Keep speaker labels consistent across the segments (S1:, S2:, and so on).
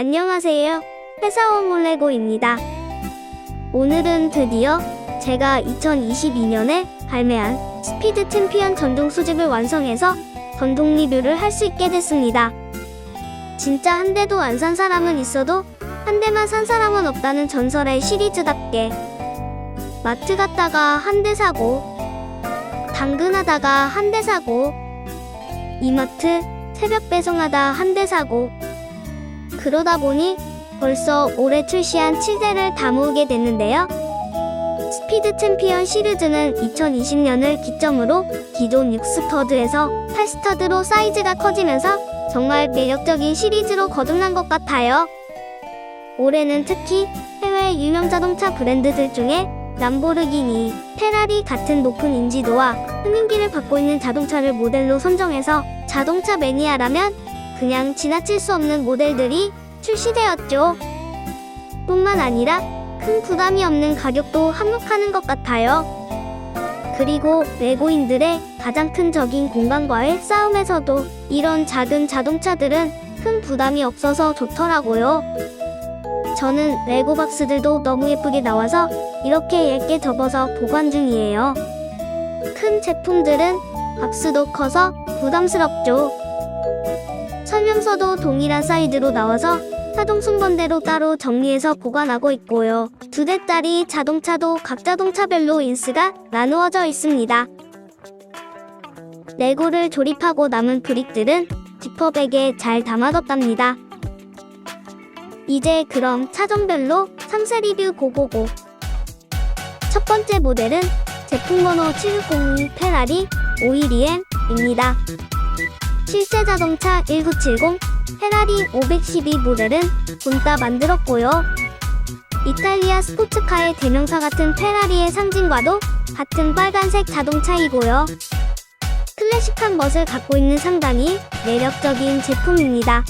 S1: 안녕하세요. 회사원 몰레고입니다. 오늘은 드디어 제가 2022년에 발매한 스피드 챔피언 전동 수집을 완성해서 전동 리뷰를 할 수 있게 됐습니다. 진짜 한 대도 안 산 사람은 있어도 한 대만 산 사람은 없다는 전설의 시리즈답게 마트 갔다가 한 대 사고, 당근하다가 한 대 사고, 이마트 새벽 배송하다 한 대 사고, 그러다 보니 벌써 올해 출시한 7대를 다 모으게 됐는데요. 스피드 챔피언 시리즈는 2020년을 기점으로 기존 6스터드에서 8스터드로 사이즈가 커지면서 정말 매력적인 시리즈로 거듭난 것 같아요. 올해는 특히 해외 유명 자동차 브랜드들 중에 람보르기니, 페라리 같은 높은 인지도와 흥행기를 받고 있는 자동차를 모델로 선정해서 자동차 매니아라면 그냥 지나칠 수 없는 모델들이 출시되었죠. 뿐만 아니라 큰 부담이 없는 가격도 한몫하는 것 같아요. 그리고 레고인들의 가장 큰 적인 공간과의 싸움에서도 이런 작은 자동차들은 큰 부담이 없어서 좋더라고요. 저는 레고 박스들도 너무 예쁘게 나와서 이렇게 얇게 접어서 보관 중이에요. 큰 제품들은 박스도 커서 부담스럽죠. 설명서도 동일한 사이즈로 나와서 자동 순번대로 따로 정리해서 보관하고 있고요. 2대짜리 자동차도 각 자동차별로 인스가 나누어져 있습니다. 레고를 조립하고 남은 브릭들은 지퍼백에 잘 담아뒀답니다. 이제 그럼 차종별로 상세 리뷰 고고고. 첫 번째 모델은 제품 번호 7602 페라리 512M입니다. 실제 자동차 1970 페라리 512 모델은 본따 만들었고요. 이탈리아 스포츠카의 대명사 같은 페라리의 상징과도 같은 빨간색 자동차이고요. 클래식한 멋을 갖고 있는 상당히 매력적인 제품입니다.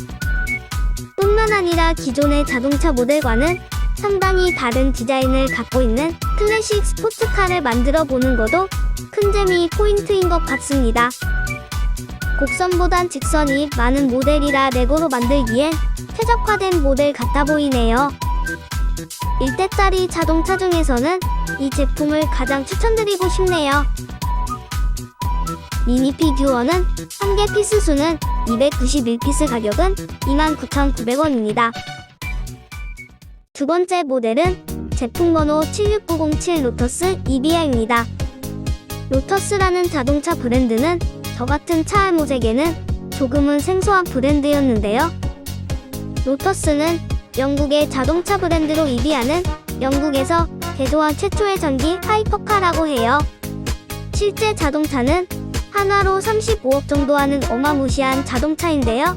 S1: 뿐만 아니라 기존의 자동차 모델과는 상당히 다른 디자인을 갖고 있는 클래식 스포츠카를 만들어 보는 것도 큰 재미 포인트인 것 같습니다. 곡선보단 직선이 많은 모델이라 레고로 만들기엔 최적화된 모델 같아 보이네요. 1대짜리 자동차 중에서는 이 제품을 가장 추천드리고 싶네요. 미니 피규어는 1개 피스 수는 291피스, 가격은 29,900원입니다. 두 번째 모델은 제품 번호 76907 로터스 EVR입니다. 로터스라는 자동차 브랜드는 저 같은 차 알못에게는 조금은 생소한 브랜드였는데요. 로터스는 영국의 자동차 브랜드로 이비하는 영국에서 개조한 최초의 전기 하이퍼카라고 해요. 실제 자동차는 한화로 35억 정도 하는 어마무시한 자동차인데요.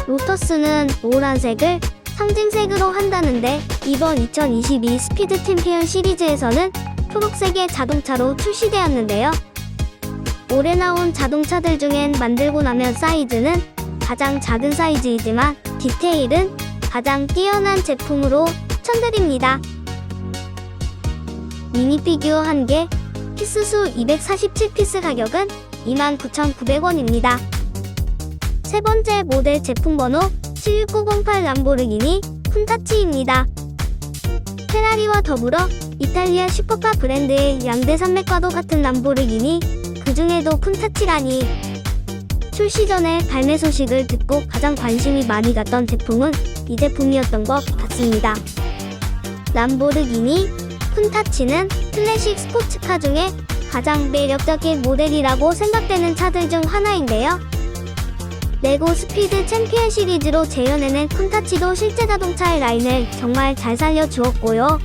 S1: 로터스는 노란색을 상징색으로 한다는데 이번 2022 스피드 챔피언 시리즈에서는 초록색의 자동차로 출시되었는데요. 올해 나온 자동차들 중엔 만들고 나면 사이즈는 가장 작은 사이즈이지만 디테일은 가장 뛰어난 제품으로 추천드립니다. 미니 피규어 1개, 피스수 247피스, 가격은 29,900원입니다. 세 번째 모델 제품 번호 76908 람보르기니 푼타치입니다. 페라리와 더불어 이탈리아 슈퍼카 브랜드의 양대 산맥과도 같은 람보르기니, 그 중에도 푼타치라니. 출시 전에 발매 소식을 듣고 가장 관심이 많이 갔던 제품은 이 제품이었던 것 같습니다. 람보르기니 푼타치는 클래식 스포츠카 중에 가장 매력적인 모델이라고 생각되는 차들 중 하나인데요. 레고 스피드 챔피언 시리즈로 재현해낸 푼타치도 실제 자동차의 라인을 정말 잘 살려주었고요.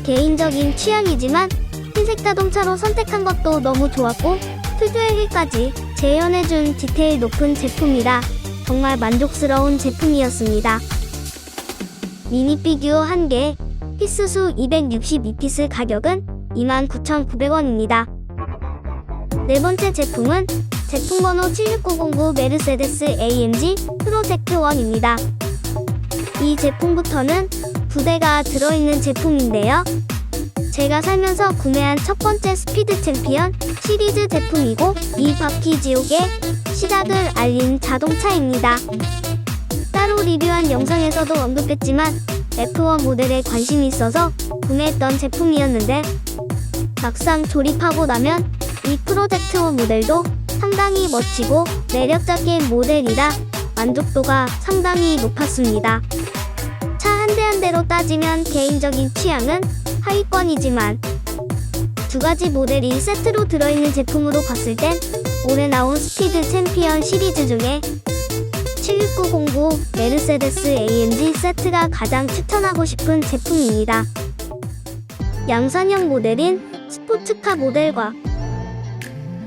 S1: 개인적인 취향이지만 흰색 자동차로 선택한 것도 너무 좋았고, 특유의 휠까지 재현해준 디테일 높은 제품이라 정말 만족스러운 제품이었습니다. 미니 피규어 1개, 피스수 262피스, 가격은 29,900원입니다. 네 번째 제품은 제품 번호 76909 메르세데스 AMG 프로젝트 1입니다. 이 제품부터는 2대가 들어있는 제품인데요. 제가 살면서 구매한 첫 번째 스피드 챔피언 시리즈 제품이고 이 바퀴 지옥의 시작을 알린 자동차입니다. 따로 리뷰한 지난 영상에서도 언급했지만 F1 모델에 관심이 있어서 구매했던 제품이었는데 막상 조립하고 나면 이 프로젝트 1 모델도 상당히 멋지고 매력적인 모델이라 만족도가 상당히 높았습니다. 차 한 대 한 대로 따지면 개인적인 취향은 하위권이지만 두 가지 모델이 세트로 들어있는 제품으로 봤을 땐 올해 나온 스피드 챔피언 시리즈 중에 76909 메르세데스 AMG 세트가 가장 추천하고 싶은 제품입니다. 양산형 모델인 스포츠카 모델과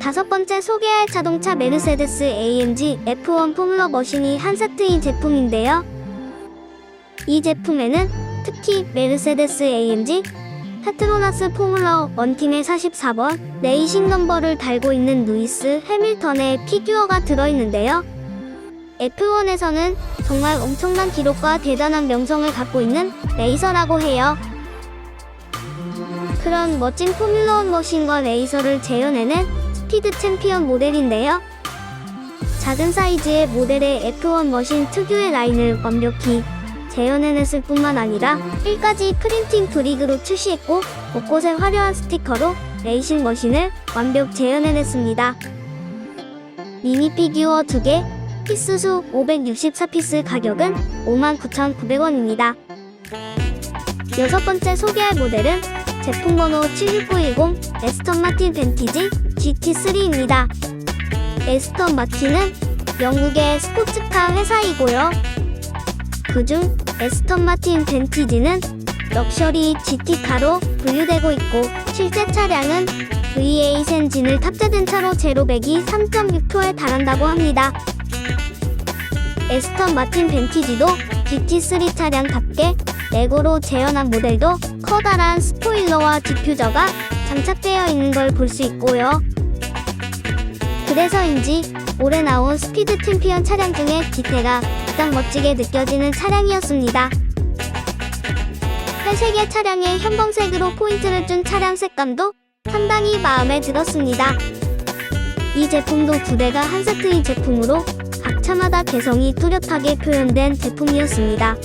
S1: 다섯 번째 소개할 자동차 메르세데스 AMG F1 포뮬러 머신이 한 세트인 제품인데요. 이 제품에는 특히 메르세데스 AMG 페트로나스 포뮬러 1팀의 44번 레이싱 넘버를 달고 있는 루이스 해밀턴의 피규어가 들어있는데요. F1에서는 정말 엄청난 기록과 대단한 명성을 갖고 있는 레이서라고 해요. 그런 멋진 포뮬러 1 머신과 레이서를 재현해낸 스피드 챔피언 모델인데요. 작은 사이즈의 모델의 F1 머신 특유의 라인을 완벽히 재현해냈을 뿐만 아니라 1가지 프린팅 브릭으로 출시했고 곳곳에 화려한 스티커로 레이싱 머신을 완벽 재현해냈습니다. 미니 피규어 2개, 피스수 564피스 가격은 59,900원입니다. 여섯 번째 소개할 모델은 제품 번호 76910 에스턴 마틴 벤티지 GT3입니다. 에스턴 마틴은 영국의 스포츠카 회사이고요. 그중 에스턴 마틴 벤티지는 럭셔리 GT카로 분류되고 있고 실제 차량은 V8 엔진을 탑재된 차로 제로백이 3.6초에 달한다고 합니다. 에스턴 마틴 벤티지도 GT3 차량답게 레고로 재현한 모델도 커다란 스포일러와 디퓨저가 장착되어 있는 걸 볼 수 있고요. 그래서인지 올해 나온 스피드 챔피언 차량 중에 디테가 가장 멋지게 느껴지는 차량이었습니다. 회색의 차량에 현범색으로 포인트를 준 차량 색감도 상당히 마음에 들었습니다. 이 제품도 두 대가 한 세트인 제품으로 각 차마다 개성이 뚜렷하게 표현된 제품이었습니다.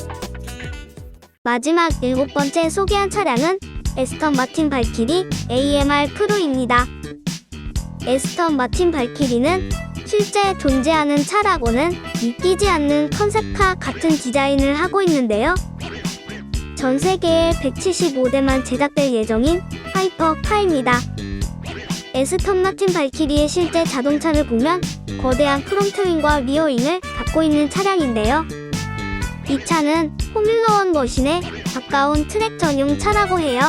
S1: 마지막 일곱 번째 소개한 차량은 에스턴 마틴 발키리 AMR 프로입니다. 에스턴 마틴 발키리는 실제 존재하는 차라고는 믿기지 않는 컨셉카 같은 디자인을 하고 있는데요. 전 세계에 175대만 제작될 예정인 하이퍼카입니다. 에스턴 마틴 발키리의 실제 자동차를 보면 거대한 프론트윙과 리어윙을 갖고 있는 차량인데요. 이 차는 포뮬러 1 머신에 가까운 트랙 전용 차라고 해요.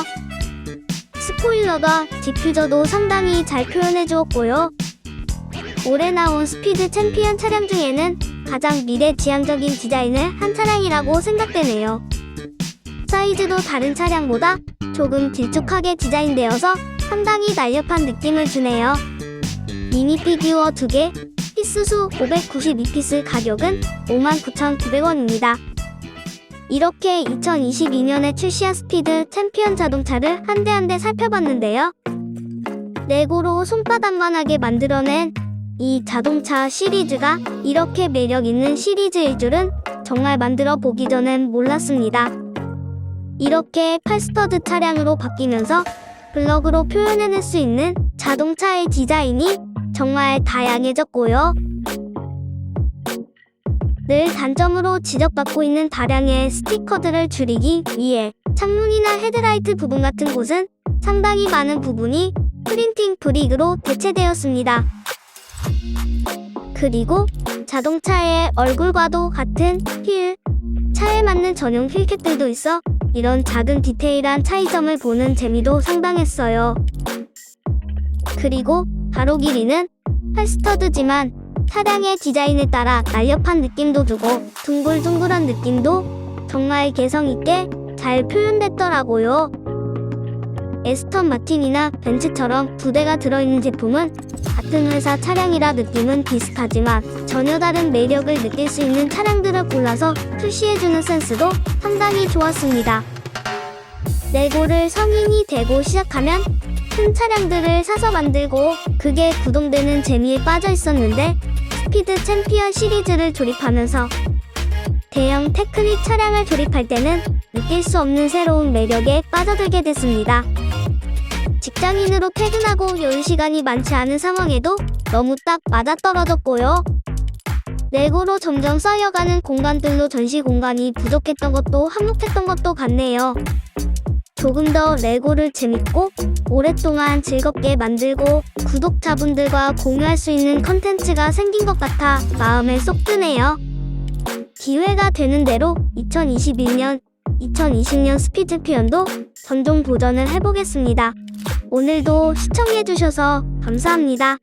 S1: 스포일러가 디퓨저도 상당히 잘 표현해 주었고요. 올해 나온 스피드 챔피언 차량 중에는 가장 미래지향적인 디자인을 한 차량이라고 생각되네요. 사이즈도 다른 차량보다 조금 길쭉하게 디자인되어서 상당히 날렵한 느낌을 주네요. 미니 피규어 2개, 피스수 592피스 가격은 59,900원입니다. 이렇게 2022년에 출시한 스피드 챔피언 자동차를 한 대 한 대 살펴봤는데요. 레고로 손바닥만하게 만들어낸 이 자동차 시리즈가 이렇게 매력있는 시리즈일 줄은 정말 만들어 보기 전엔 몰랐습니다. 이렇게 칼스터드 차량으로 바뀌면서 블럭으로 표현해낼 수 있는 자동차의 디자인이 정말 다양해졌고요. 늘 단점으로 지적받고 있는 다량의 스티커들을 줄이기 위해 창문이나 헤드라이트 부분 같은 곳은 상당히 많은 부분이 프린팅 브릭으로 대체되었습니다. 그리고 자동차의 얼굴과도 같은 휠, 차에 맞는 전용 휠캡들도 있어 이런 작은 디테일한 차이점을 보는 재미도 상당했어요. 그리고 가로 길이는 칼스터드지만 차량의 디자인에 따라 날렵한 느낌도 주고 둥글둥글한 느낌도 정말 개성있게 잘 표현됐더라고요. 에스턴 마틴이나 벤츠처럼 두 대가 들어있는 제품은 같은 회사 차량이라 느낌은 비슷하지만 전혀 다른 매력을 느낄 수 있는 차량들을 골라서 출시해주는 센스도 상당히 좋았습니다. 레고를 성인이 되고 시작하면 큰 차량들을 사서 만들고 그게 구동되는 재미에 빠져 있었는데 스피드 챔피언 시리즈를 조립하면서 대형 테크닉 차량을 조립할 때는 느낄 수 없는 새로운 매력에 빠져들게 됐습니다. 직장인으로 퇴근하고 여유 시간이 많지 않은 상황에도 너무 딱 맞아떨어졌고요. 레고로 점점 쌓여가는 공간들로 전시 공간이 부족했던 것도 한몫했던 것도 같네요. 조금 더 레고를 재밌고 오랫동안 즐겁게 만들고 구독자분들과 공유할 수 있는 컨텐츠가 생긴 것 같아 마음에 쏙 드네요. 기회가 되는 대로 2021년, 2020년 스피드피언도 전종 도전을 해보겠습니다. 오늘도 시청해주셔서 감사합니다.